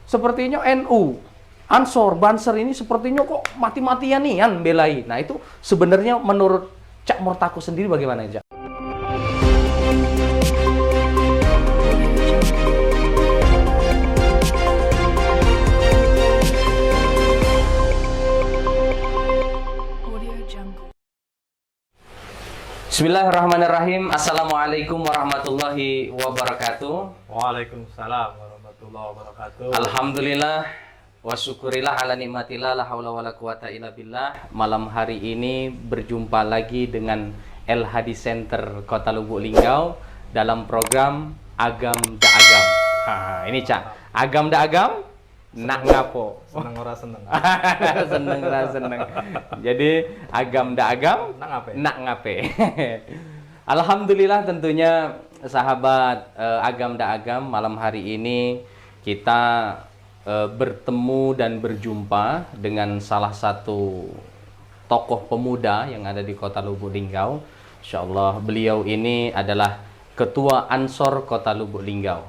sepertinya NU, Ansor, Banser ini sepertinya kok mati-matian nih kan belai. Nah itu sebenarnya menurut Cak Murtako sendiri bagaimana Cak? Bismillahirrahmanirrahim. Assalamualaikum warahmatullahi wabarakatuh. Waalaikumsalam warahmatullahi wabarakatuh. Alhamdulillah wa syukurillah ala nikmatillah la haula wala quwata illa billah. Malam hari ini berjumpa lagi dengan El Hadi Center Kota Lubuk Linggau dalam program Agam da Agam. Ini Cak, Agam da Agam nak ngapo? Seneng ora seneng. Seneng ora seneng. Jadi agam da agam Nak ngape? nak ngape. Alhamdulillah tentunya sahabat agam da agam, malam hari ini kita bertemu dan berjumpa dengan salah satu tokoh pemuda yang ada di Kota Lubuk Linggau. Insyaallah beliau ini adalah Ketua Ansor Kota Lubuk Linggau.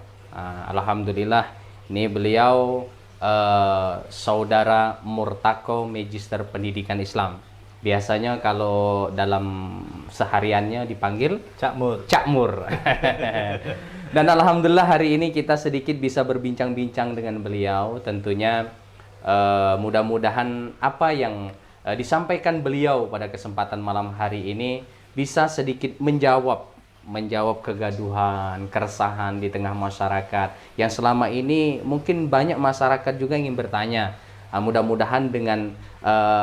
Alhamdulillah ini beliau Saudara Murtako Magister Pendidikan Islam. Biasanya kalau dalam sehariannya dipanggil Cak Mur. Cak Mur. Dan alhamdulillah hari ini kita sedikit bisa berbincang-bincang dengan beliau. Tentunya mudah-mudahan apa yang disampaikan beliau pada kesempatan malam hari ini bisa sedikit menjawab kegaduhan, keresahan di tengah masyarakat yang selama ini mungkin banyak masyarakat juga ingin bertanya. Mudah-mudahan dengan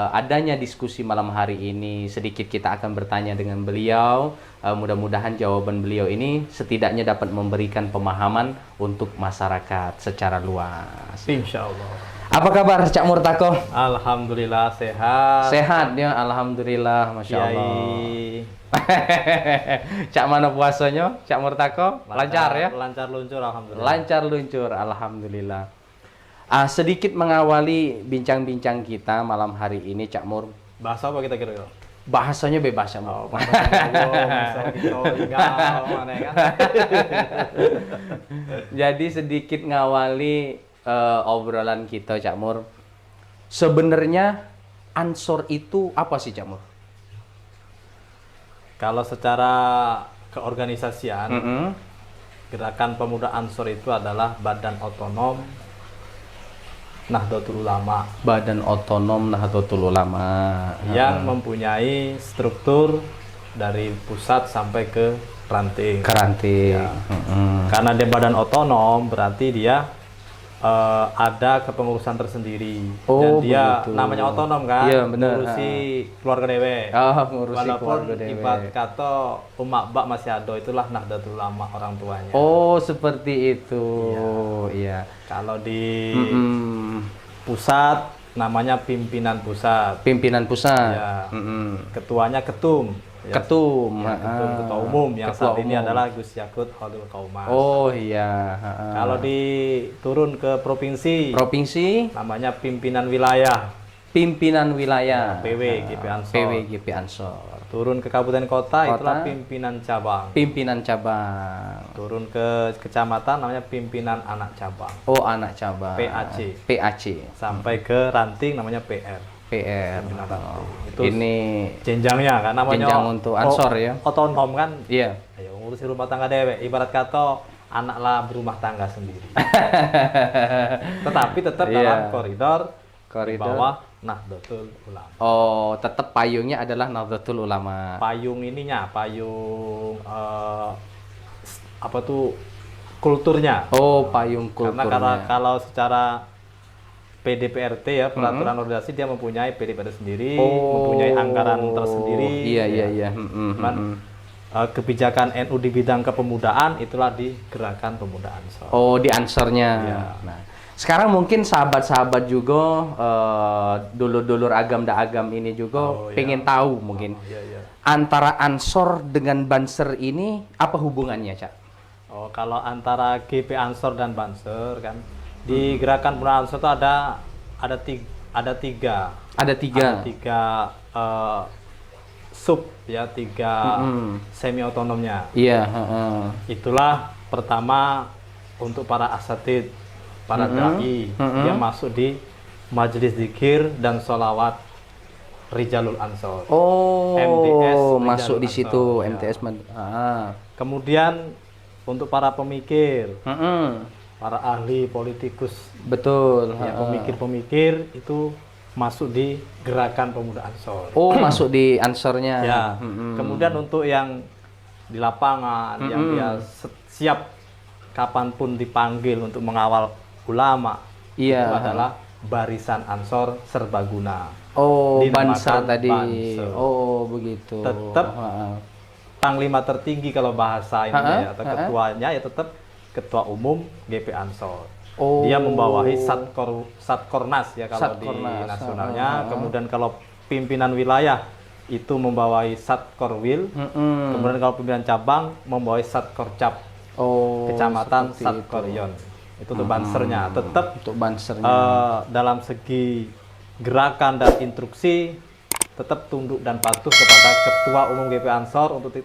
adanya diskusi malam hari ini sedikit kita akan bertanya dengan beliau. Mudah-mudahan jawaban beliau ini setidaknya dapat memberikan pemahaman untuk masyarakat secara luas. Insya Allah. Apa kabar Cak Murtako? Alhamdulillah sehat. Sehat ya, alhamdulillah, masya Allah. Cak mana puasanya, Cak Murtako? Lancar ya? Lancar luncur alhamdulillah. Lancar luncur, alhamdulillah. Sedikit mengawali bincang-bincang kita malam hari ini, Cak Mur. Bahasa apa kita kira-kira? Bahasanya bebas ya, Mur. Jadi sedikit ngawali obrolan kita, Cak Mur. Sebenarnya Ansor itu apa sih, Cak Mur? Kalau secara keorganisasian, Gerakan Pemuda Ansor itu adalah badan otonom Nahdlatul Ulama. Badan otonom Nahdlatul Ulama yang mempunyai struktur dari pusat sampai ke ranting. Ya. Karena dia badan otonom, berarti dia ada kepengurusan tersendiri. Oh, dan dia begitu. namanya otonom kan, iya, bener. ngurusi keluarga dewe. Ngurusi Walaupun keluarga dewe. ibarat kata umak bak masih ada, itulah Nahdlatul Ulama orang tuanya. Oh, seperti itu. Iya. Kalau di pusat namanya pimpinan pusat. Pimpinan pusat. Ya. Ketuanya ketum. Ya, Ketum. ketua umum yang Ketua saat ini umum. adalah Gus Yakut Khalil Kaumas. Oh iya. Kalau diturun ke provinsi, Provinsi, namanya pimpinan wilayah. pimpinan wilayah. PW GP Ansor. PW GP Ansor. Turun ke kabupaten kota, Kota. itulah pimpinan cabang. Pimpinan cabang. Turun ke kecamatan namanya pimpinan anak cabang. Oh, anak cabang. PAC. PAC. Sampai ke ranting namanya PR. PR. Itu Ini jenjangnya kan namanya jenjang untuk Ansor ya. Otonom kan. Iya. Ayo ngurusi rumah tangga dewe. Ibarat kata anaklah berumah tangga sendiri. Tetapi tetap dalam koridor di bawah Nahdlatul Ulama. Oh, tetap payungnya adalah Nahdlatul Ulama. Payung ininya, payung apa tuh kulturnya. Oh, payung kulturnya. Karena kalau secara PDPRT ya, peraturan organisasi, dia mempunyai PDPRT sendiri, mempunyai anggaran tersendiri. Iya. Cuman kebijakan NU di bidang kepemudaan itulah di Gerakan Pemuda Ansor. Oh, di Ansornya. Iya. Nah, sekarang mungkin sahabat-sahabat juga dulur-dulur agam da agam ini juga pengen tahu mungkin antara Ansor dengan Banser ini apa hubungannya, Cak? Oh, kalau antara GP Ansor dan Banser kan di Gerakan Pemuda Ansor itu ada tiga sub ya, tiga semi otonomnya. Iya. Itulah pertama untuk para asatid para dai, dia masuk di Majelis Zikir dan Sholawat Rijalul Ansor. Oh, MTS masuk di Rijalul situ Ansor, ya. MTS. Kemudian untuk para pemikir, Mm-mm. para ahli politikus, Betul. ya, pemikir-pemikir itu masuk di Gerakan Pemuda Ansor. Oh, masuk di Ansornya. Ya. Mm-mm. Kemudian untuk yang di lapangan, yang dia siap kapanpun dipanggil untuk mengawal ulama, Iya. itu adalah Barisan Ansor Serbaguna. Oh, Dinamakan Banser tadi. Banser. Oh, begitu. Tetap Panglima tertinggi kalau bahasa ini ya, atau ketuanya ya tetap Ketua Umum GP Ansor. Oh. Dia membawahi Satkornas ya kalau di Satkornas. nasionalnya. Kemudian kalau pimpinan wilayah itu membawahi Satkorwil. Kemudian kalau pimpinan cabang membawahi Satkorcap. Oh, Kecamatan seperti Satkorion. Itu untuk bansernya. Tetap untuk bansernya. dalam segi gerakan dan instruksi tetap tunduk dan patuh kepada Ketua Umum GP Ansor untuk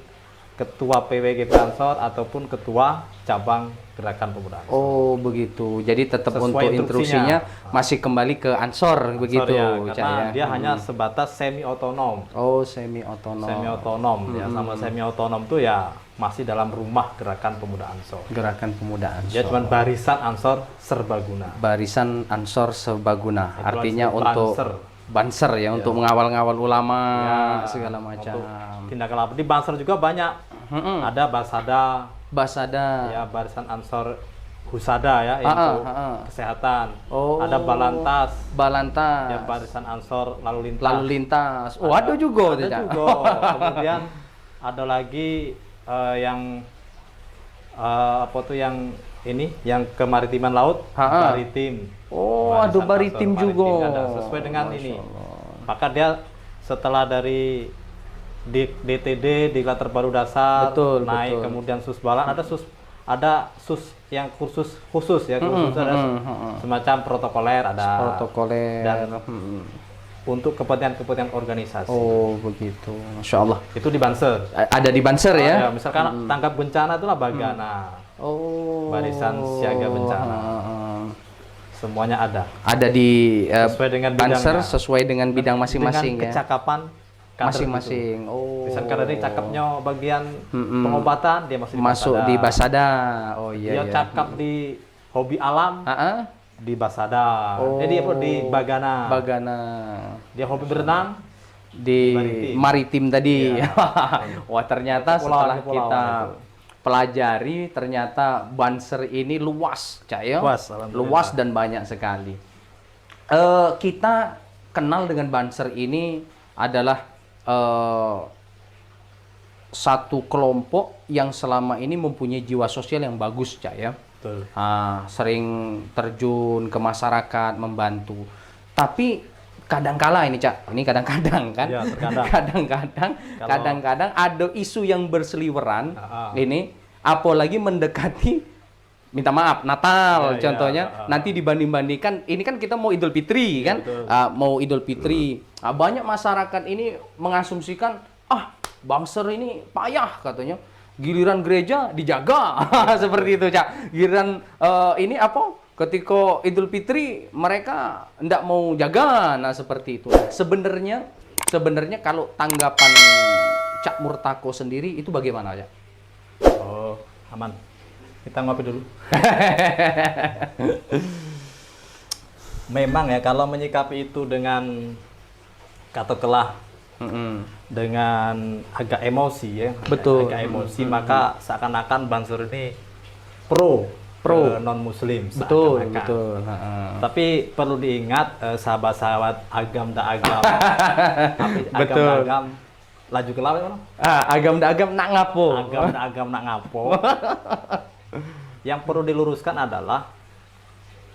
Ketua PW GP Ansor ataupun Ketua Cabang Gerakan Pemuda Ansor. Oh, begitu. Jadi tetap Sesuai untuk instruksinya masih kembali ke Ansor, begitu. Ya, Cak, karena ya? dia hanya sebatas semi otonom. Oh, semi otonom. Semi otonom ya, sama semi otonom tuh ya masih dalam rumah Gerakan Pemuda Ansor. Gerakan Pemuda Ansor. Dia cuma Barisan Ansor Serbaguna. Barisan Ansor Serbaguna. Itu Artinya disebut untuk Banser. ya, untuk mengawal-ngawal ulama Ya, segala macam. untuk tindakan apa di Banser juga banyak. Ada Basada, Basada. ya Barisan Ansor Husada ya untuk kesehatan. Oh. Ada Balantas, Balantas. ya Barisan Ansor Lalu Lintas. Lalu lintas. Oh, ada juga. Ada tidak? juga. Kemudian ada lagi yang apa tuh yang ini yang kemaritiman laut, Maritim. Oh, Barisan ada Ansor maritim juga. ada, sesuai dengan ini. Maka dia setelah dari DTD, Diklat Terpadu Dasar, Betul, naik betul. kemudian Susbalan, ada sus yang khusus ya, ada semacam protokoler, ada Protokoler. dan untuk kepentingan organisasi. Oh, begitu. Masya Allah. Itu di Banser. Ada di Banser ya? Ya, misalkan tanggap bencana itulah Bagana. Oh. Barisan Siaga Bencana. Semuanya ada. Ada di Sesuai dengan Banser bidangnya. sesuai dengan bidang masing-masing Dengan ya. kecakapan kader Masing-masing. itu. Oh. Misalkan kader ini cakapnya bagian pengobatan, dia masih di Masuk Basada. di Basada. Oh iya Dia iya. cakap di hobi alam, di Basada. Oh. Jadi apa di Bagana. Bagana. Dia hobi berenang Di maritim tadi. Iya. Wah, ternyata Kepulauan- setelah kepulauan kita itu. pelajari ternyata Banser ini luas, Cak ya. Luas, alhamdulillah. Luas dan banyak sekali. Kita kenal dengan Banser ini adalah satu kelompok yang selama ini mempunyai jiwa sosial yang bagus, Cak ya. Betul. Sering terjun ke masyarakat, membantu. Tapi kadangkala ini, Cak, ini kadang-kadang kan, Ya, terkadang. kadang-kadang ada isu yang berseliweran. Ini apalagi mendekati, minta maaf, Natal Ya, contohnya, nanti dibanding-bandingkan. Ini kan kita mau Idul Fitri kan, mau Idul Fitri. Banyak masyarakat ini mengasumsikan, Banser ini payah katanya. Giliran gereja dijaga seperti itu, Cak. Giliran ini apa? Ketika Idul Fitri mereka ndak mau jaga, nah seperti itu. Sebenarnya kalau tanggapan Cak Murtako sendiri itu bagaimana, Cak? Oh, aman. Kita ngopi dulu. Memang ya kalau menyikapi itu dengan katakanlah dengan agak emosi ya. Betul. Agak emosi maka seakan-akan Banser ini pro non muslim. Betul, betul. Tapi perlu diingat sahabat-sahabat agam da agam. Betul. Agam laju ke lawan mana? Agam da agam nak ngapo. Agam da agam nak ngapo. Yang perlu diluruskan adalah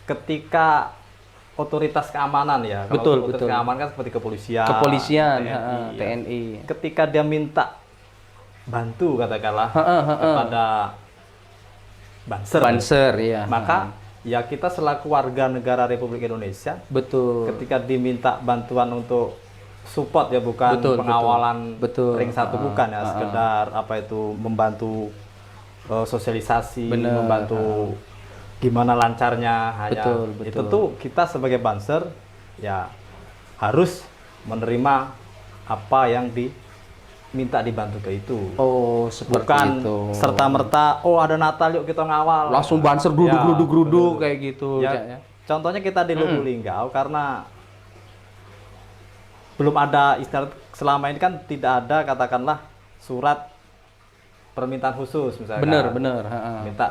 ketika otoritas keamanan ya. Betul, Kalau otoritas betul. keamanan kan seperti kepolisian, TNI. Ketika dia minta bantu katakanlah kepada Banser, ya. maka ya kita selaku warga negara Republik Indonesia, betul. ketika diminta bantuan untuk support ya bukan pengawalan ring satu bukan ya sekedar apa itu membantu sosialisasi, membantu gimana lancarnya, hanya Betul, itu betul. tuh kita sebagai banser ya harus menerima apa yang diminta dibantu ke itu. Oh, seperti Bukan itu. serta merta oh ada Natal yuk kita ngawal Langsung banser Ya, geruduk betul. kayak gitu. Ya, Cak, ya. contohnya kita di Lubuk Linggau karena belum ada istilah, selama ini kan tidak ada katakanlah surat permintaan khusus misalkan. Bener. Ha-ha. Minta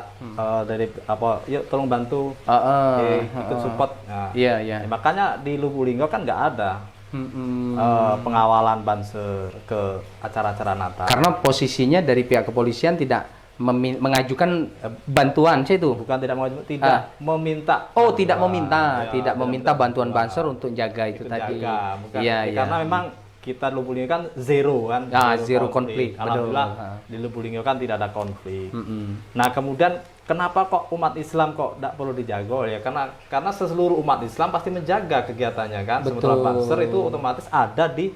dari apa, yuk tolong bantu ikut support. Nah, Iya, iya. ya, makanya di Lubuk Linggau kan nggak ada Mm-mm. pengawalan banser ke acara-acara Natal. Karena posisinya dari pihak kepolisian tidak mengajukan bantuan saya itu. Bukan tidak mau, tidak meminta. Oh, tidak meminta, Ya, tidak meminta bantuan banser bantuan. untuk jaga itu Ikut tadi. jaga, bukan. Iya, iya. Karena memang kita Lubuk Linggau kan zero kan. Zero konflik, betul. Alhamdulillah Ha. di Lubuk Linggau kan tidak ada konflik. Mm-mm. Nah, kemudian kenapa kok umat Islam kok tidak perlu dijaga? Ya karena seluruh umat Islam pasti menjaga kegiatannya kan. Betul. Sementara banser itu otomatis ada di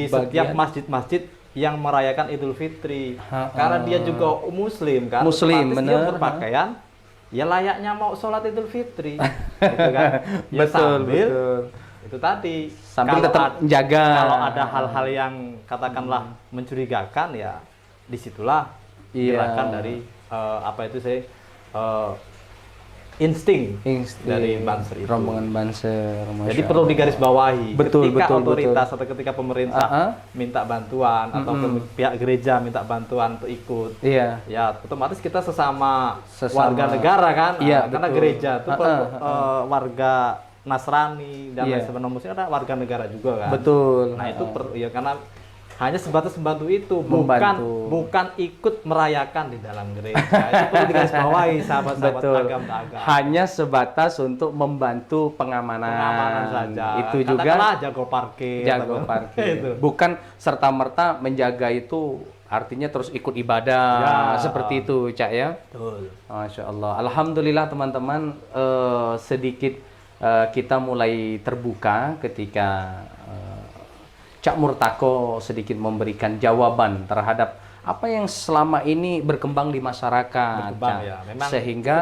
setiap Bagian. masjid-masjid yang merayakan Idul Fitri. Ha, Karena dia juga muslim kan. Muslim, otomatis dia bener. berpakaian ya layaknya mau sholat Idul Fitri. Gitu kan. Ya sambil itu tadi Sambil kalau tetap menjaga. kalau ada hal-hal yang katakanlah mencurigakan ya disitulah Iya. gerakan dari apa itu saya insting dari banser itu. rombongan banser. Jadi perlu digarisbawahi. Betul, ketika betul, otoritas atau ketika pemerintah minta bantuan atau pihak gereja minta bantuan untuk ikut, Iya. ya otomatis kita sesama Sesama- warga negara kan. Iya, Karena betul. gereja itu warga Nasrani dan lain Iya. sebagainya, muslim ada warga negara juga kan. Betul. Nah itu ya karena hanya sebatas membantu itu, Membantu. bukan ikut merayakan di dalam gereja. Itu perlu digarisbawahi sahabat-sahabat Betul. agama. Hanya sebatas untuk membantu pengamanan saja. Itu Katakanlah juga jago parkir. jago atau- parkir. Itu. Bukan serta-merta menjaga itu artinya terus ikut ibadah Ya. seperti itu, Cak ya. Betul. Masya Allah. Alhamdulillah teman-teman, sedikit kita mulai terbuka ketika Cak Murtako sedikit memberikan jawaban terhadap apa yang selama ini berkembang di masyarakat, Berkembang, Cak. ya. Memang Sehingga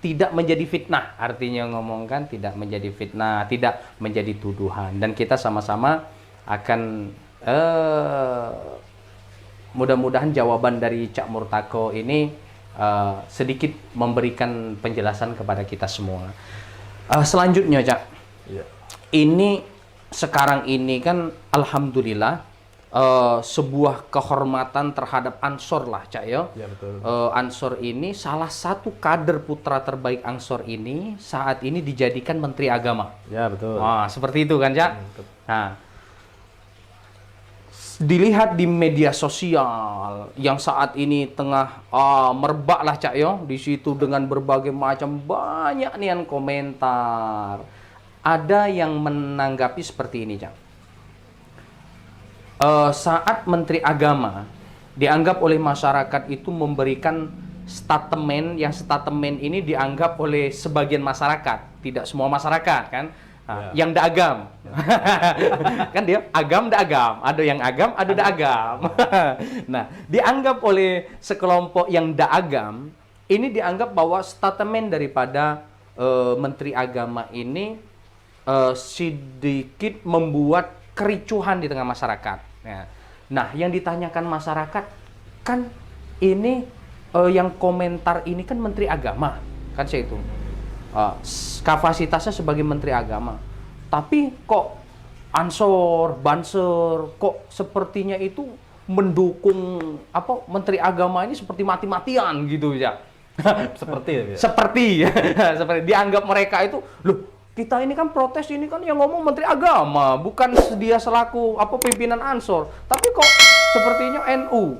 tidak menjadi fitnah, artinya ngomongkan tidak menjadi fitnah, tidak menjadi tuduhan, dan kita sama-sama akan mudah-mudahan jawaban dari Cak Murtako ini sedikit memberikan penjelasan kepada kita semua. Selanjutnya, Cak, Iya. ini sekarang ini kan alhamdulillah sebuah kehormatan terhadap Ansor lah, Cak ya. Ya betul. Ansor ini salah satu kader putra terbaik Ansor ini saat ini dijadikan Menteri Agama. Ya betul. Wah, seperti itu kan, Cak? Betul. Nah, dilihat di media sosial yang saat ini tengah merebak lah, Cak yo, di situ dengan berbagai macam banyak nian komentar. Ada yang menanggapi seperti ini, Cak. Saat Menteri Agama dianggap oleh masyarakat itu memberikan statement, yang statement ini dianggap oleh sebagian masyarakat, tidak semua masyarakat kan. Nah, yang daagam. Kan dia agam daagam, ada yang agam, ada daagam. Nah, dianggap oleh sekelompok yang daagam, ini dianggap bahwa statement daripada Menteri Agama ini sedikit membuat kericuhan di tengah masyarakat. Nah, yang ditanyakan masyarakat kan ini yang komentar ini kan Menteri Agama, kan saya itu. Kapasitasnya sebagai Menteri Agama. Tapi kok Ansor, Banser, kok sepertinya itu mendukung apa Menteri Agama ini seperti mati-matian gitu ya. Seperti ya. Seperti dianggap mereka itu, loh, kita ini kan protes, ini kan yang ngomong Menteri Agama, bukan dia selaku apa pimpinan Ansor. Tapi kok sepertinya NU,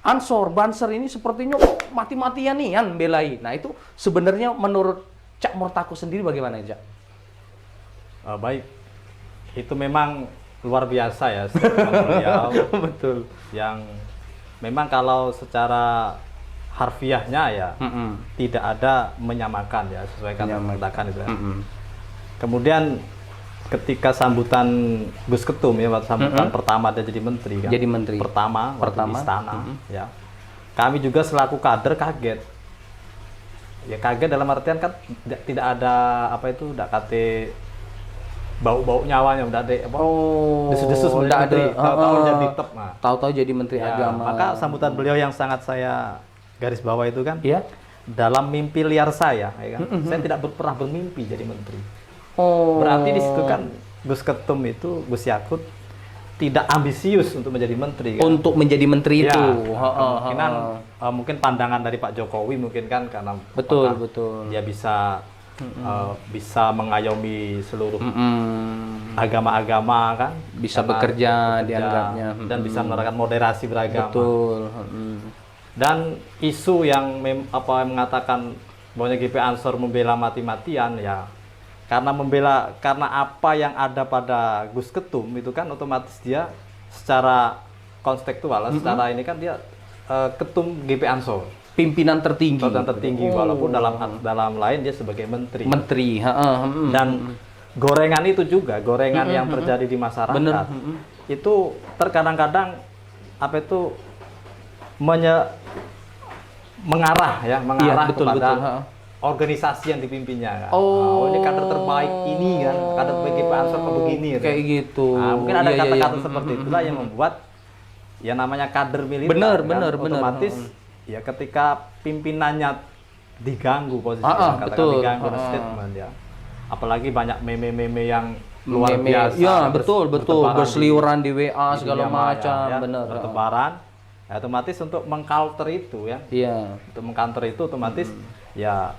Ansor, Banser ini sepertinya kok mati-matian nih kan belai. Nah, itu sebenarnya menurut Cak Murtako sendiri bagaimana, Cak? Baik. Itu memang luar biasa ya beliau. Betul. Yang memang kalau secara harfiahnya ya tidak ada menyamakan ya, sesuai kata mengatakan itu ya. Kemudian ketika sambutan Gus Ketum ya, waktu sambutan pertama dia jadi menteri kan. Jadi menteri. Pertama. Di istana ya. Kami juga selaku kader kaget. Ya kaget dalam artian kan tidak ada apa itu, tidak kate bau-bau nyawanya, udah ada apa? Desus-desus nggak menteri, tahu-tahu jadi top. Nah, tahu-tahu jadi menteri ya, agama. maka sambutan beliau yang sangat saya garis bawah itu kan, ya. dalam mimpi liar saya, ya kan, saya tidak pernah bermimpi jadi menteri. Oh. Berarti di situ kan Gus Ketum itu, Gus Yakut tidak ambisius untuk menjadi menteri. Kan? Untuk menjadi menteri Ya, itu. kemungkinan mungkin pandangan dari Pak Jokowi mungkin kan, karena Betul, apakah betul. dia bisa mengayomi seluruh agama-agama kan, Bisa karena bekerja dianggapnya. dan bisa menerapkan moderasi beragama. Betul. Dan isu yang mengatakan bahwa GP Ansor membela mati-matian, ya karena apa yang ada pada Gus Ketum itu kan otomatis dia secara konstektual, secara ini kan dia ketum GP Ansor, Pimpinan tertinggi. walaupun dalam lain dia sebagai menteri. Menteri. Dan gorengan itu juga, gorengan yang terjadi di masyarakat, Bener. itu terkadang-kadang apa itu mengarah Iya, betul, kepada betul. organisasi yang dipimpinnya kan. Oh. Ini kader terbaik ini kan, kader GP Ansor kok begini kan. Kayak gitu. Nah, mungkin ada Iya, iya, kata-kata iya. seperti itulah yang membuat ya namanya kader militer. Bener, kan, bener. otomatis ya ketika pimpinannya diganggu betul. posisinya, katakan diganggu statement ya. Apalagi banyak meme-meme yang luar Meme. biasa. Ya, betul. bertebaran Berseliweran di WA di segala dunia maya, macam, ya, bener. bertebaran. Ya, otomatis untuk mengcounter itu ya. Iya. Untuk mengcounter itu otomatis ya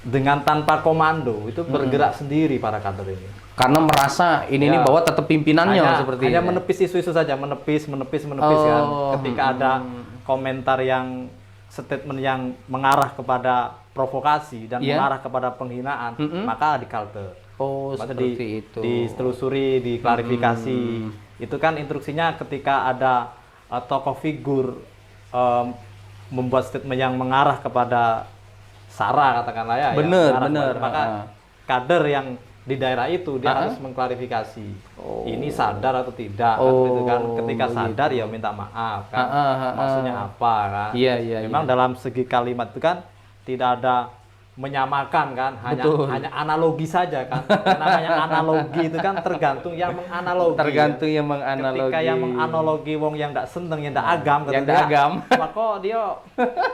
dengan tanpa komando itu bergerak sendiri para kader ini. Karena merasa ini Ya. bahwa tetap pimpinannya seperti hanya ini. menepis isu-isu saja, menepis kan. Oh. Ketika ada komentar yang statement yang mengarah kepada provokasi dan Iya. mengarah kepada penghinaan, maka di-counter. Oh, Maksudnya seperti itu. ditelusuri, diklarifikasi. Itu kan instruksinya ketika ada tokoh figur membuat statement yang mengarah kepada SARA katakanlah ya. Bener, mengarah bener. kepada- maka kader yang di daerah itu dia harus mengklarifikasi. Ini sadar atau tidak kan, gitu kan. Ketika sadar ya minta maaf kan. Maksudnya apa kan? Iya, iya, Memang dalam segi kalimat itu kan tidak ada menyamakan kan, hanya analogi saja kan. Yang namanya analogi itu kan tergantung yang menganalogi. Tergantung yang menganalogi. Ketika yang menganalogi wong yang tidak seneng, yang tidak agam, Yang ndak agam. maka dia,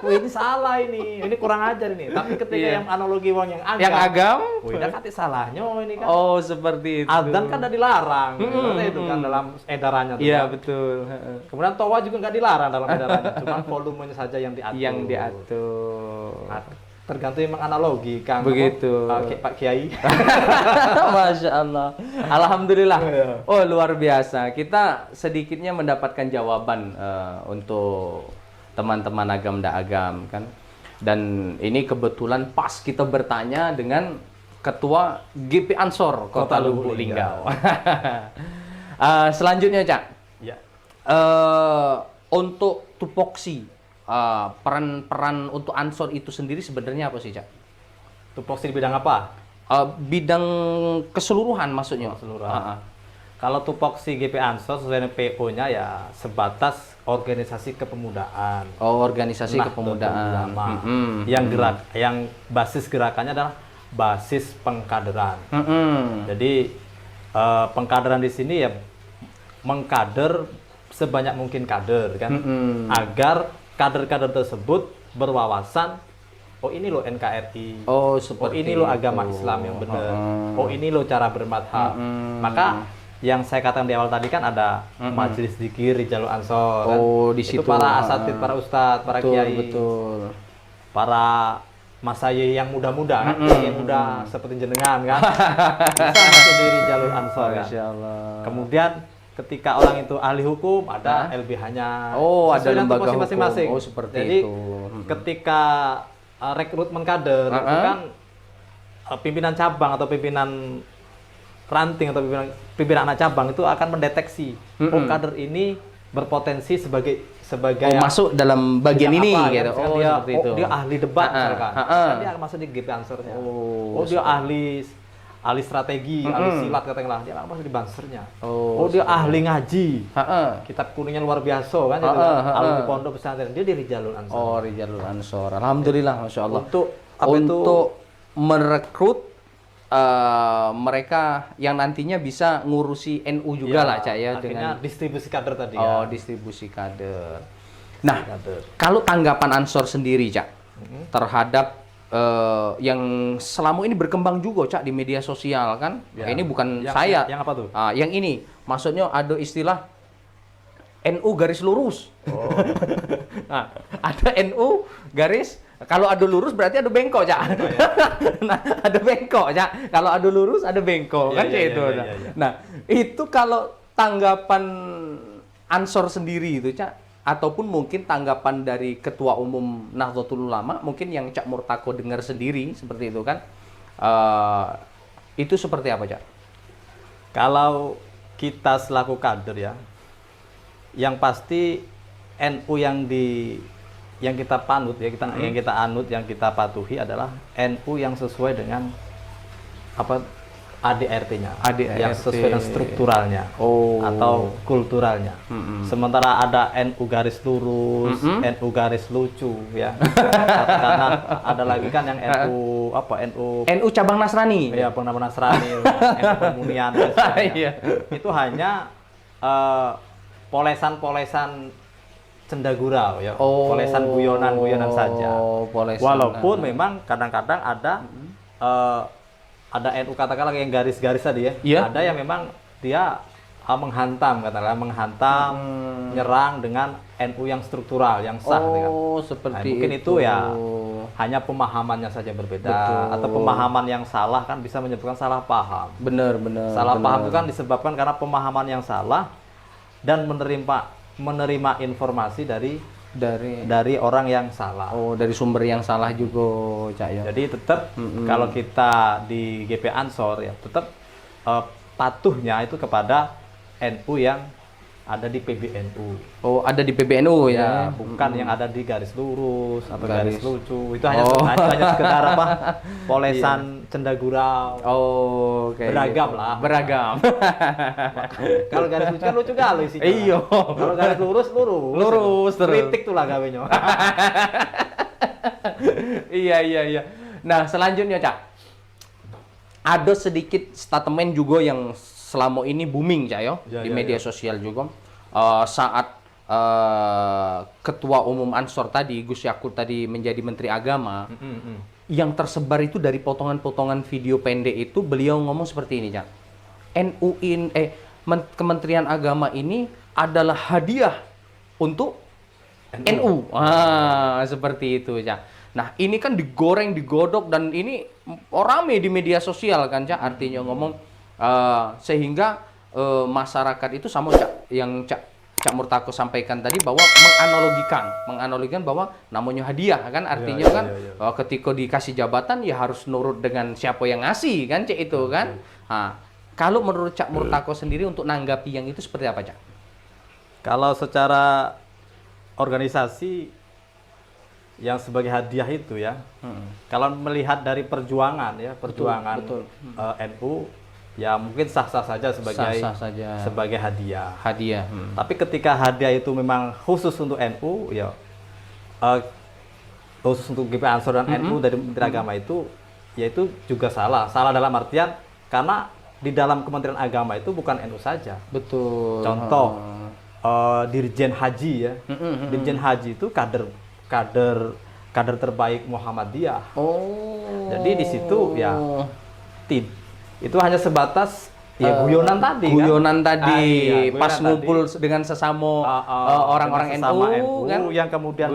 wah ini salah ini kurang ajar ini. Tapi ketika Iya. yang analogi wong yang agam, Yang agam? wah ini kate salahnya ini kan. Oh, seperti itu. Adzan kan tidak dilarang, seperti itu kan dalam edarannya. tuh, Iya, kan. betul. Kemudian toa juga nggak dilarang dalam edarannya, cuma volumenya saja yang diatur. Yang diatur. Nah, tergantung emang analogi kan. Begitu. Pak Kiai. Masya Allah. Alhamdulillah. Iya. Oh, luar biasa. Kita sedikitnya mendapatkan jawaban untuk teman-teman agam dan agam kan. Dan ini kebetulan pas kita bertanya dengan Ketua GP Ansor Kota Lubuk Linggau. Selanjutnya, Cak. Ya. Untuk tupoksi, peran-peran untuk Ansor itu sendiri sebenarnya apa sih, Cak? Tupoksi di bidang apa? Bidang keseluruhan maksudnya. Keseluruhan. Kalau tupoksi GP Ansor sesuai dengan PO-nya ya sebatas organisasi kepemudaan. Oh, organisasi Nahdlatul kepemudaan. Ulama. Yang basis gerakannya adalah basis pengkaderan. Jadi pengkaderan di sini ya mengkader sebanyak mungkin kader kan, agar kader-kader tersebut berwawasan. Oh ini loh NKRI. Oh, Oh seperti ini loh agama itu. Islam yang benar. Oh ini loh cara bermadhab. Maka yang saya katakan di awal tadi kan ada majelis zikir di Jalur Ansor. Kan? Oh, di Itu situ. para asatid, para ustadz, para Betul, kiai, betul. para masai yang muda-muda kan, yang muda seperti jenengan kan, bisa masuk di Jalur Ansor kan. Masya Allah. Kemudian ketika orang itu ahli hukum ada LBH-nya. Oh, ada sesuai dengan lembaga tupoksi hukum. masing-masing. Oh, seperti Jadi, itu. ketika rekrutmen kader itu kan pimpinan cabang atau pimpinan ranting atau pimpinan anak cabang itu akan mendeteksi oh kader ini berpotensi sebagai yang masuk dalam bagian bidang ini apa, gitu. kan? Misalkan Oh, dia, seperti itu. dia ahli debat misalkan. Kan dia akan masuk di GP Ansor-nya. Oh, Oh, dia ahli ahli strategi, ahli silat katakanlah, dia nggak masuk di bansernya. Oh, Dia ahli ngaji, Heeh. kitab kuningnya luar biasa kan, gitu kan. Alumni pondok pesantren, dia di Rijalul Ansor. Oh, Rijalul Ansor. Alhamdulillah, masya Allah. Untuk merekrut mereka yang nantinya bisa ngurusi NU juga lah, Cak ya, akhirnya dengan distribusi kader tadi distribusi kader. Nah, kader. kalau tanggapan Ansor sendiri, Cak, terhadap yang selama ini berkembang juga, Cak, di media sosial kan? Ya. Ini bukan Yang- saya. yang apa tuh? Yang ini, maksudnya ada istilah NU garis lurus. Nah, ada NU garis, kalau ada lurus berarti ada bengkok, Cak. Nah, ada bengkok, Cak. Kalau ada lurus ada bengkok, Iya, kan iya, kayak iya, itu. iya, iya. Nah, itu kalau tanggapan Ansor sendiri itu, Cak, ataupun mungkin tanggapan dari Ketua Umum Nahdlatul Ulama, mungkin yang Cak Murtako dengar sendiri seperti itu kan, itu seperti apa, Cak? Kalau kita selaku kader ya, yang pasti NU yang kita panut ya, yang kita anut, yang kita patuhi adalah NU yang sesuai dengan apa ADRT-nya, yang sesuai dengan strukturalnya atau kulturalnya. Sementara ada NU garis lurus, NU garis lucu ya. Karena ada lagi kan yang NU NU cabang Nasrani. ya pengamat Nasrani, NU Komunian dan sebagainya. Iya. Itu hanya polesan-polesan cendagurau ya, polesan guyonan-guyonan saja. Polesan. Walaupun memang kadang-kadang ada NU katakanlah yang garis-garis tadi ya. Iya. Ada yang memang dia menghantam, nyerang dengan NU yang struktural, yang sah. Seperti mungkin itu ya hanya pemahamannya saja berbeda. Betul. Atau pemahaman yang salah kan bisa menyebabkan salah paham. Benar. Salah paham itu kan disebabkan karena pemahaman yang salah dan menerima informasi dari orang yang salah. Dari sumber yang salah juga, Cak ya. Jadi tetap kalau kita di GP Ansor ya tetap patuhnya itu kepada NU yang ada di PBNU. Ada di PBNU ya. Bukan yang ada di garis lurus atau garis lucu. Itu hanya sekedar apa? Polesan cendagurau. Beragam gitu. lah. Beragam. Kalau garis lucu kan lucu kali sih. Iya. Kalau garis lurus Lurus terus. Kritik tuh lah gawenya. Iya. Nah, selanjutnya, Cak. Ada sedikit statement juga yang selama ini booming, Cak ya, di media sosial juga. Saat Ketua Umum Ansor tadi, Gus Yakut tadi menjadi Menteri Agama, yang tersebar itu dari potongan-potongan video pendek itu beliau ngomong seperti ini, Cak. Kementerian Agama ini adalah hadiah untuk NU. Seperti itu, Cak. Nah, ini kan digoreng, digodok, dan ini rame di media sosial kan, Cak. Artinya ngomong sehingga masyarakat itu sama yang Cak Murtako sampaikan tadi, bahwa menganalogikan bahwa namanya hadiah kan, artinya ketika dikasih jabatan ya harus nurut dengan siapa yang ngasih kan, Cak, itu kan. Nah, kalau menurut Cak Murtako sendiri untuk nanggapi yang itu seperti apa, Cak? Kalau secara organisasi yang sebagai hadiah itu ya, kalau melihat dari perjuangan Betul. NU ya mungkin sah-sah saja sebagai hadiah. Tapi ketika hadiah itu memang khusus untuk NU ya, khusus untuk GP Ansor dan NU dari Menteri Agama itu, ya itu juga salah dalam artian karena di dalam Kementerian Agama itu bukan NU saja. Betul. Contoh Dirjen Haji ya, Dirjen Haji itu kader terbaik Muhammadiyah. Jadi di situ ya itu hanya sebatas guyonan tadi pas ngumpul dengan sesama orang-orang NU kan, yang kemudian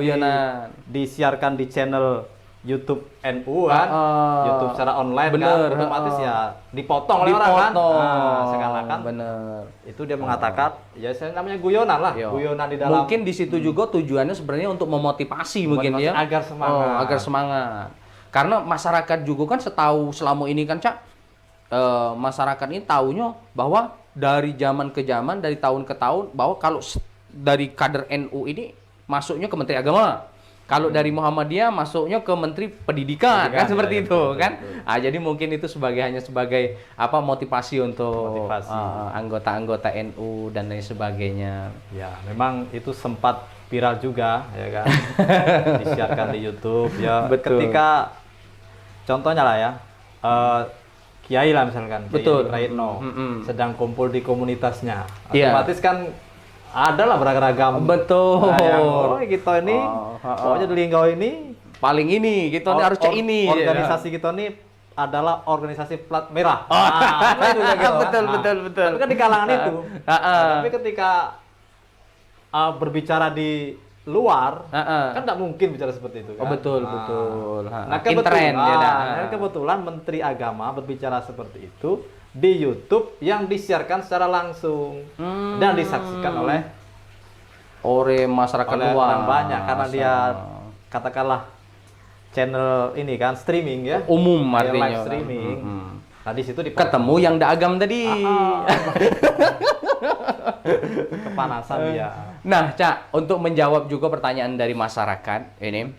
disiarkan di channel YouTube NU kan, YouTube secara online kan, otomatis ya dipotong oleh orang kan. Seakan-akan itu dia mengatakan ya namanya guyonan lah, guyonan di dalam. Mungkin di situ juga tujuannya sebenarnya untuk memotivasi mungkin ya, agar semangat. Karena masyarakat juga kan selama ini kan, Cak, masyarakat ini taunya bahwa dari zaman ke zaman, dari tahun ke tahun, bahwa kalau dari kader NU ini masuknya ke Menteri Agama, Kalau dari Muhammadiyah masuknya ke Menteri Pendidikan, kan seperti ya, itu betul, kan. betul. Jadi mungkin itu hanya sebagai apa motivasi untuk Motivasi. anggota-anggota NU dan lain sebagainya. Ya, memang itu sempat viral juga, ya kan, disiarkan di YouTube. Ya, Betul. ketika contohnya lah ya, Kiai lah misalkan, Kiai Betul. Prayitno sedang kumpul di komunitasnya, Iya. otomatis kan adalah beragam. Betul. Nah, yang, kita ini, pokoknya di Linggau ini Paling ini, kita harus cek ini. Organisasi kita ini adalah organisasi plat merah. Nah, itu kayak gitu. Betul, Nah, betul, betul. Tapi kan di kalangan itu. Heeh. Tapi ketika berbicara di luar, kan nggak mungkin bicara seperti itu. Oh, Kan? betul, Nah, betul. Nah, Intren, ya, kebetulan Menteri Agama berbicara seperti itu di YouTube yang disiarkan secara langsung dan disaksikan oleh masyarakat luar. orang banyak karena dia katakanlah channel ini kan streaming ya. Umum Ya, artinya. live streaming. Nah, di situ Ketemu yang daagam tadi. kepanasan dia. Nah, Cak, untuk menjawab juga pertanyaan dari masyarakat ini,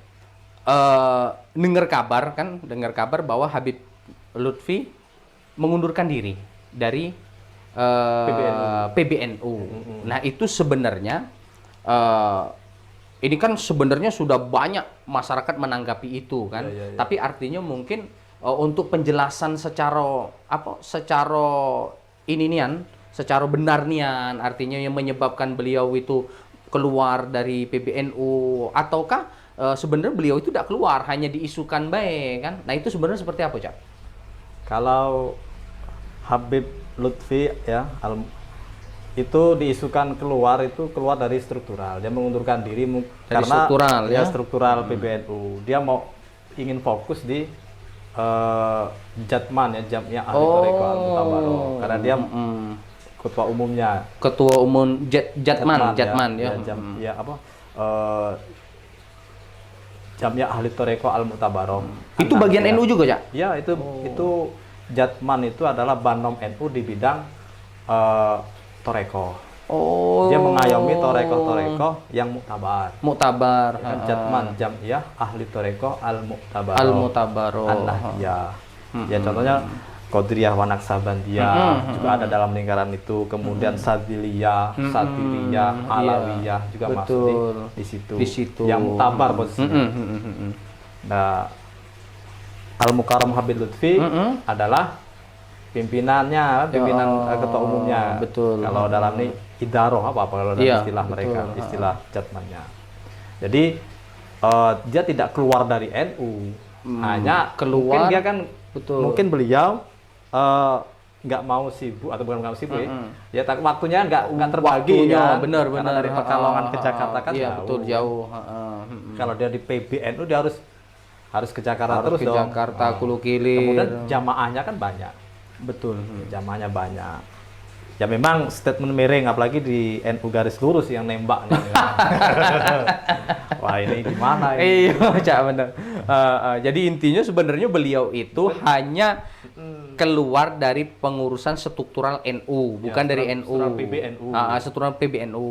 dengar kabar bahwa Habib Lutfi mengundurkan diri dari PBNU. Nah, itu sebenarnya ini kan sebenarnya sudah banyak masyarakat menanggapi itu kan. Ya. Tapi artinya mungkin untuk penjelasan secara secara benar nian, artinya yang menyebabkan beliau itu keluar dari PBNU, ataukah sebenarnya beliau itu tidak keluar, hanya diisukan baik kan? Nah, itu sebenarnya seperti apa, Cak? Kalau Habib Lutfi ya itu diisukan keluar dari struktural. Dia mengundurkan diri karena struktural, ya? Struktural PBNU. Dia ingin fokus di Jatman ya, Jamiyah Ahli Thariqah Al-Mutabaroh. Karena dia ketua umumnya. Ketua umum Jatman ya. Ya apa? Jamiyah Ahli Thariqah Al-Mutabaroh. Itu bagian NU juga, Cak? Ya, itu Jatman itu adalah Banom NU di bidang Thariqah. Dia mengayomi Thariqah yang muktabar. Ya kan, Jatman Jamiyah Ahli Thariqah Al-Mutabaroh. An-Nahdiyah. Ya, contohnya Qadiriyah wa Naqsabandiyah juga ada dalam lingkaran itu. Kemudian Sadiliyah, Satiriyah, Alawiyah juga masuk di situ. Yang muktabar posisinya. Nah, Al-Mukarram Habib Lutfi adalah pimpinan ketua umumnya. Betul. Kalau dalam ini idaroh apa kalau dalam istilah mereka, istilah Jatmannya. Jadi dia tidak keluar dari NU, hanya keluar. Mungkin dia kan mungkin beliau nggak mau sibuk atau bukan nggak mau sibuk ya waktunya nggak terbagi ya. Benar. Karena dari Pekalongan ke Jakarta kan jauh. Kalau dia di PBNU dia harus ke Jakarta terus ke dong. Jakarta, Hulu Kilir. Kemudian jamaahnya kan banyak. Betul. Jamaahnya banyak. Ya memang statement miring, apalagi di NU garis lurus yang nembak. Wah, ini gimana ini? Iya, Cak, benar. Jadi intinya sebenarnya beliau itu hanya keluar dari pengurusan struktural NU, bukan dari NU. Struktural PBNU. Struktural PBNU.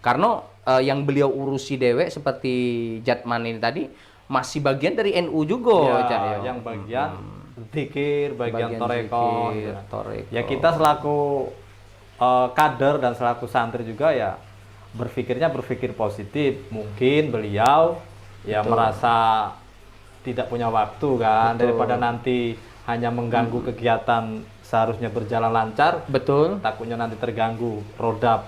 Karena yang beliau urusi dewek seperti Jatman ini tadi masih bagian dari NU juga, Cak. Yang bagian zikir, bagian Thariqah. Ya, kita selaku kader dan selaku santri juga ya berpikir positif. Mungkin beliau ya merasa tidak punya waktu kan. Daripada nanti hanya mengganggu kegiatan seharusnya berjalan lancar. Betul. Takutnya nanti terganggu roda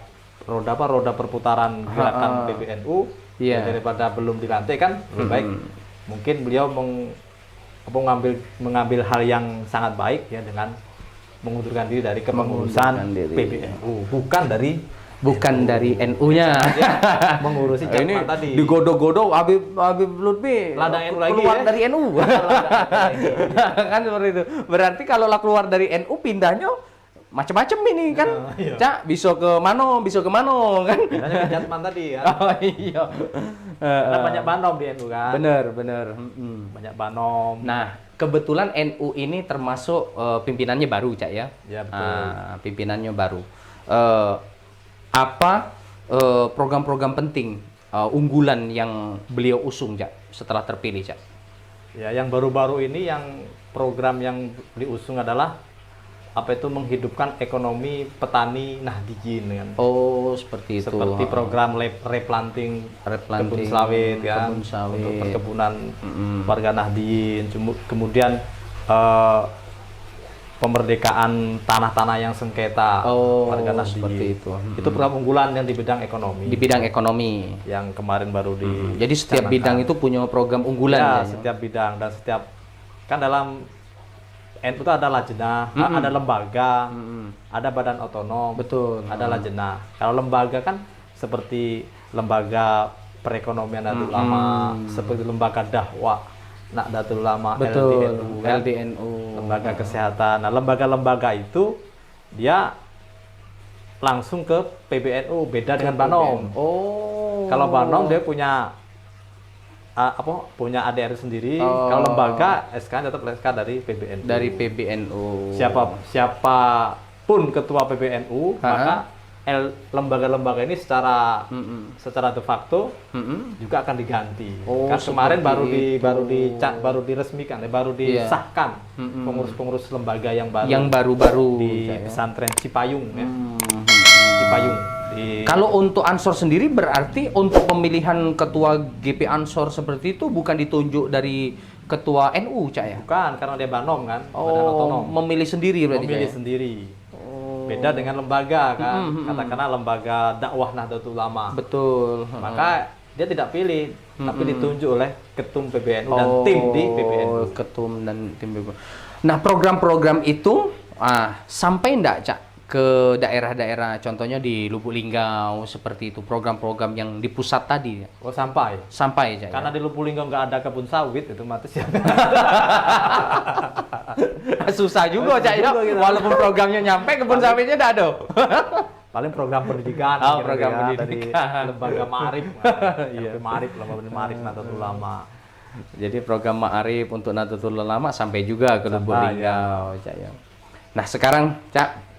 perputaran gerakan PBNU. Ya, daripada belum dilantik kan lebih baik. Mungkin beliau mengambil hal yang sangat baik ya dengan mengundurkan diri dari kepengurusan PBNU, bukan dari NU-nya. Mengurusi Jatman tadi. Digodok-godok Habib Lutfi ladang NU lagi keluar ya? dari NU. Kan seperti itu. Berarti kalau keluar dari NU pindahnya macam-macam ini kan. Cak, bisa ke mana kan. Pindahnya ke Jatman tadi ya. Oh iya. Karena banyak banom di NU kan. Bener. Banyak banom. Nah, kebetulan NU ini termasuk pimpinannya baru, Cak ya. Ya, betul. Pimpinannya baru. Apa program-program penting unggulan yang beliau usung, Cak, setelah terpilih, Cak? Ya, yang baru-baru ini yang program yang diusung adalah apa itu menghidupkan ekonomi petani Nahdijin kan. Oh, seperti itu. Seperti program replanting kebun Replanting, sawit kan. kebun sawit. Untuk perkebunan warga Nahdijin. Kemudian pemerdekaan tanah-tanah yang sengketa warga Nahdijin. Seperti itu. Itu program unggulan yang di bidang ekonomi. Di bidang ekonomi. Yang kemarin baru di Jadi setiap bidang itu punya program unggulan ya, ya. setiap bidang dan setiap kan dalam NU itu ada lajnah, ada lembaga, ada badan otonom, Betul. ada lajnah. Kalau lembaga kan seperti lembaga perekonomian Nahdlatul Ulama, seperti lembaga dakwah Nahdlatul Ulama, Betul. LDNU, kan? LDNU. Lembaga kesehatan. Nah, lembaga-lembaga itu dia langsung ke PBNU, beda dengan Banom. Oh. Kalau Banom dia punya punya ADR sendiri. Kalau lembaga SK tetap SK dari PBNU. Dari PBNU. Siapapun ketua PBNU, maka lembaga-lembaga ini secara de facto juga akan diganti. Kan kemarin baru diresmikan, baru disahkan pengurus-pengurus lembaga yang baru. Yang baru-baru di pesantren Cipayung ya. Cipayung. Kalau untuk Ansor sendiri berarti untuk pemilihan ketua GP Ansor seperti itu bukan ditunjuk dari ketua NU, Cak ya? Bukan, karena dia Banom kan, badan otonom. Memilih sendiri berarti, Memilih Cak, ya? sendiri. Beda dengan lembaga kan, katakanlah lembaga dakwah Nahdlatul Ulama. Betul. Maka dia tidak pilih, tapi ditunjuk oleh ketum PBNU dan tim di PBNU. Ketum dan tim PBNU. Nah, program-program itu sampai enggak, Cak, ke daerah-daerah, contohnya di Lubuk Linggau seperti itu, program-program yang di pusat tadi? Oh, sampai. Sampai, Cak, karena ya? di Lubuk Linggau nggak ada kebun sawit, itu mati siapa? Susah juga, Cak, ya? Walaupun programnya nyampe, kebun sawitnya enggak ada. Paling program pendidikan, program dari pendidikan. lembaga Ma'arif, lembaga Ma'arif Nahdlatul Ulama. Jadi program Ma'arif untuk Nahdlatul Ulama sampai juga ke Lubuk Linggau, Cak, ya. Nah, sekarang, Cak,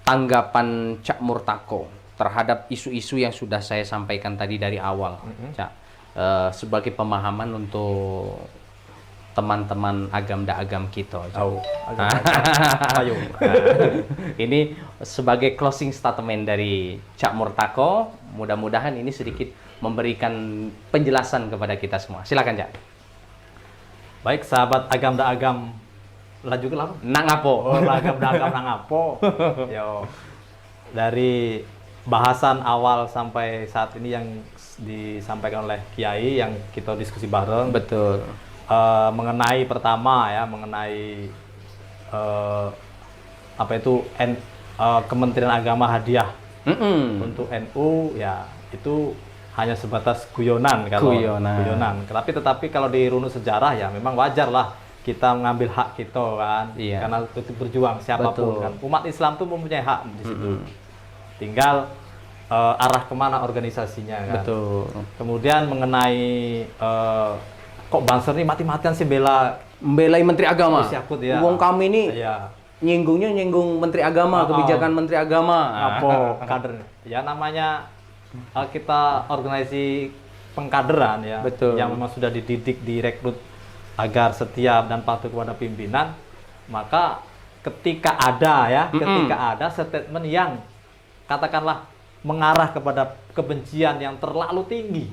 tanggapan Cak Murtako terhadap isu-isu yang sudah saya sampaikan tadi dari awal, Cak, sebagai pemahaman untuk teman-teman agam kita, Cak. Ayo. Ini sebagai closing statement dari Cak Murtako, mudah-mudahan ini sedikit memberikan penjelasan kepada kita semua. Silakan, Cak. Baik, sahabat agam da agam, laju ke apa? Nang ngapo? Oh, agam da agam nang ngapo. Yo. Dari bahasan awal sampai saat ini yang disampaikan oleh Kiai yang kita diskusi bareng. Betul. Mengenai pertama ya, mengenai apa itu Kementerian Agama hadiah untuk NU ya, itu hanya sebatas guyonan kalau guyonan. Tetapi kalau dirunut sejarah ya memang wajar lah kita mengambil hak kita kan, karena itu berjuang siapapun. Betul. Kan umat Islam tuh mempunyai hak di situ. Tinggal arah kemana organisasinya kan. Betul. Kemudian mengenai kok Banser ini mati-matian sih membelai Menteri Agama. Siaput, ya. Wong kami ini nyinggungnya nyinggung Menteri Agama, kebijakan Menteri Agama. Apa kader? Ya namanya kita organisasi pengkaderan ya. Betul. Yang memang sudah dididik, direkrut agar setia dan patuh kepada pimpinan, maka ketika ada statement yang katakanlah mengarah kepada kebencian yang terlalu tinggi.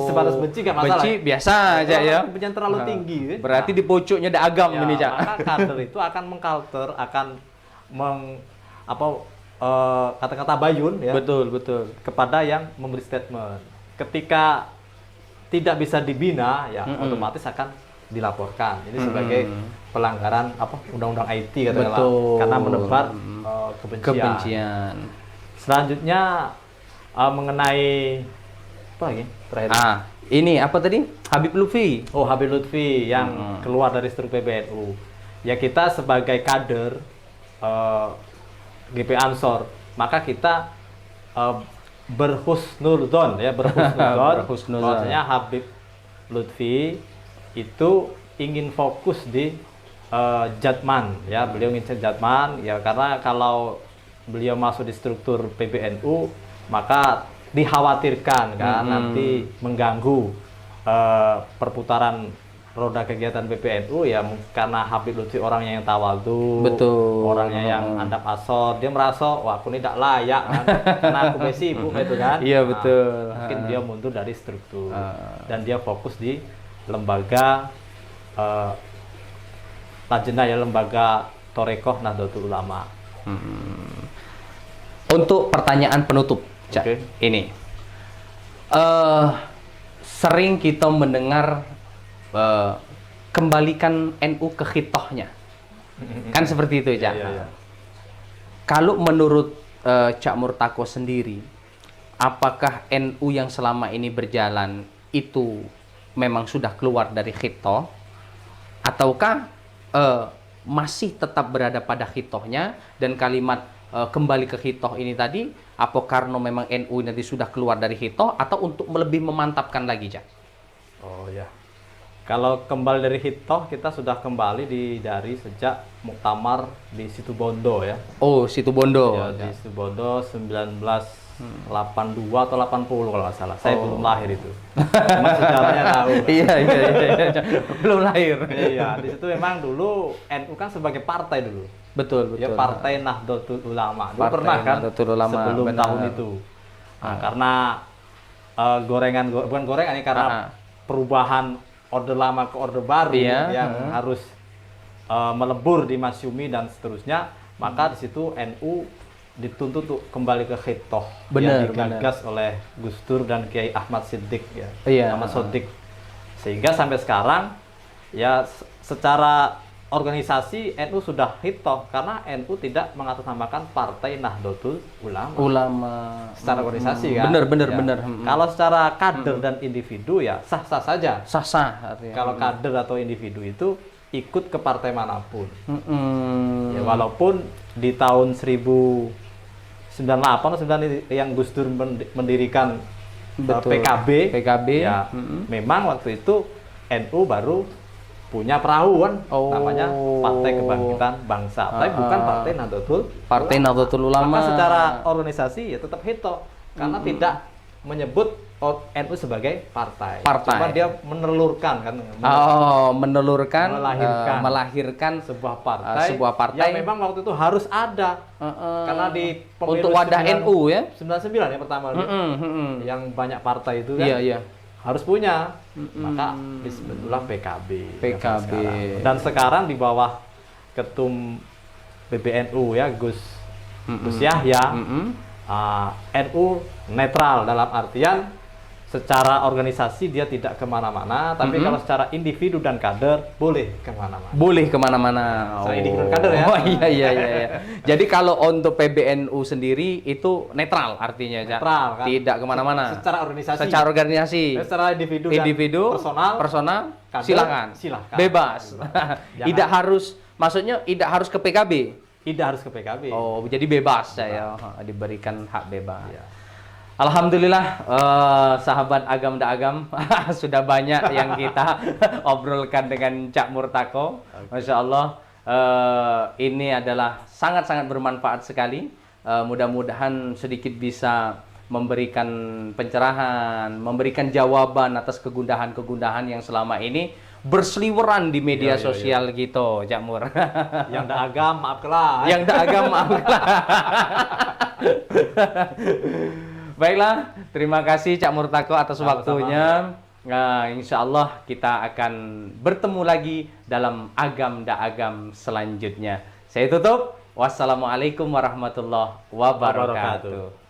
Sebatas benci nggak masalah. Benci biasa aja ya. Kebencian terlalu tinggi. Berarti di pojoknya ada agam ini, Cak. Maka kader itu akan mengkalter, akan kata-kata bayun ya. Betul. Kepada yang memberi statement. Ketika tidak bisa dibina ya otomatis akan dilaporkan. Ini sebagai pelanggaran undang-undang IT katakanlah, karena menebar kebencian. Selanjutnya mengenai apa lagi terakhir? Ini apa tadi? Habib Lutfi. Oh, Habib Lutfi yang keluar dari struktur PBNU. Ya, kita sebagai kader GP Ansor, maka kita berhusnudzon ya, berhusnudzon. Maksudnya Habib Lutfi itu ingin fokus di Jatman ya, beliau ingin Jatman ya, karena kalau beliau masuk di struktur PBNU maka dikhawatirkan kan Mm-mm. nanti mengganggu perputaran roda kegiatan PBNU ya, karena Habib Lutfi orangnya yang tawadhu, Betul. orangnya yang andap asor, dia merasa wah aku ini tidak layak kan karena aku masih sibuk gitu kan. Iya, betul. Mungkin dia mundur dari struktur dan dia fokus di lembaga Lajnah ya, lembaga Thorekoh Nahdlatul Ulama. Untuk pertanyaan penutup, Cak, Oke. ini sering kita mendengar kembalikan NU ke khitohnya, kan seperti itu, Cak. Iya, iya. Kalau menurut Cak Murtako sendiri, apakah NU yang selama ini berjalan itu memang sudah keluar dari khitoh, ataukah masih tetap berada pada khitohnya, dan kalimat kembali ke khitoh ini tadi, apa karena memang NU nanti sudah keluar dari khitoh, atau untuk lebih memantapkan lagi, Cak? Oh ya. Kalau kembali dari Hitoh, kita sudah kembali dari sejak muktamar di Situbondo ya. Oh, Situbondo. Ya, di Situbondo 1982 atau 80 kalau nggak salah. Saya belum lahir itu. Cuma sejarahnya tahu. Iya, iya. Belum lahir. Iya, di situ memang dulu NU kan sebagai partai dulu. Betul, Ya, betul. Partai Nahdlatul Ulama. Dulu Partai pernah kan Nahdlatul Ulama, sebelum benar. tahun itu. Nah, karena bukan gorengan ini, karena perubahan orde lama ke orde baru Iya, yang harus melebur di Masyumi dan seterusnya, maka di situ NU dituntut untuk kembali ke khitoh Benar, yang digagas oleh Gus Dur dan Kiai Ahmad Siddiq ya. Iya. Ahmad Sodik. Sehingga sampai sekarang ya secara organisasi NU sudah hitoh karena NU tidak mengatasnamakan Partai Nahdlatul Ulama. Ulama. Secara organisasi kan. Benar. Ya. Kalau secara kader dan individu ya sah-sah saja. Sah-sah artinya. Kalau kader atau individu itu ikut ke partai manapun. Mm-mm. Ya, walaupun di tahun 1098 atau 9 yang Gus Dur mendirikan Betul. PKB. ya memang waktu itu NU baru punya perahu kan, Oh. namanya Partai Kebangkitan Bangsa, tapi bukan Partai Nahdlatul Partai Nahdlatul Ulama. Maka secara organisasi ya tetap hito karena tidak menyebut NU sebagai partai. Partai. Cuma dia menelurkan kan, Menelurkan, melahirkan sebuah partai, sebuah partai. yang memang waktu itu harus ada. Karena di pemilu untuk wadah NU ya. 99 yang pertama yang banyak partai itu kan. Iya. Harus punya, maka disebutlah PKB. PKB. Dan sekarang di bawah ketum PBNU ya Gus Yahya, NU netral dalam artian secara organisasi dia tidak kemana-mana, tapi kalau secara individu dan kader boleh kemana-mana. Boleh kemana-mana. Secara individu dan kader ya. Oh iya. Jadi kalau untuk PBNU sendiri itu netral artinya, Cak. Netral, kan? Tidak kemana-mana. Secara organisasi. Secara organisasi. Secara individu dan personal, kader, silakan. Bebas. Tidak harus, maksudnya tidak harus ke PKB. Tidak harus ke PKB. Oh, jadi bebas saya diberikan hak bebas. Iya. Alhamdulillah, sahabat Agam da Agam, sudah banyak yang kita obrolkan dengan Cak Murtako. Masya Allah, ini adalah sangat-sangat bermanfaat sekali. Mudah-mudahan sedikit bisa memberikan pencerahan, memberikan jawaban atas kegundahan-kegundahan yang selama ini berseliweran di media sosial gitu, Cak Mur. Yang da agam, maafkanlah. Yang da Agam, maafkanlah. Baiklah, terima kasih Cak Murtako atas waktunya. Nah, insya Allah kita akan bertemu lagi dalam Agam da Agam selanjutnya. Saya tutup. Wassalamualaikum warahmatullahi wabarakatuh.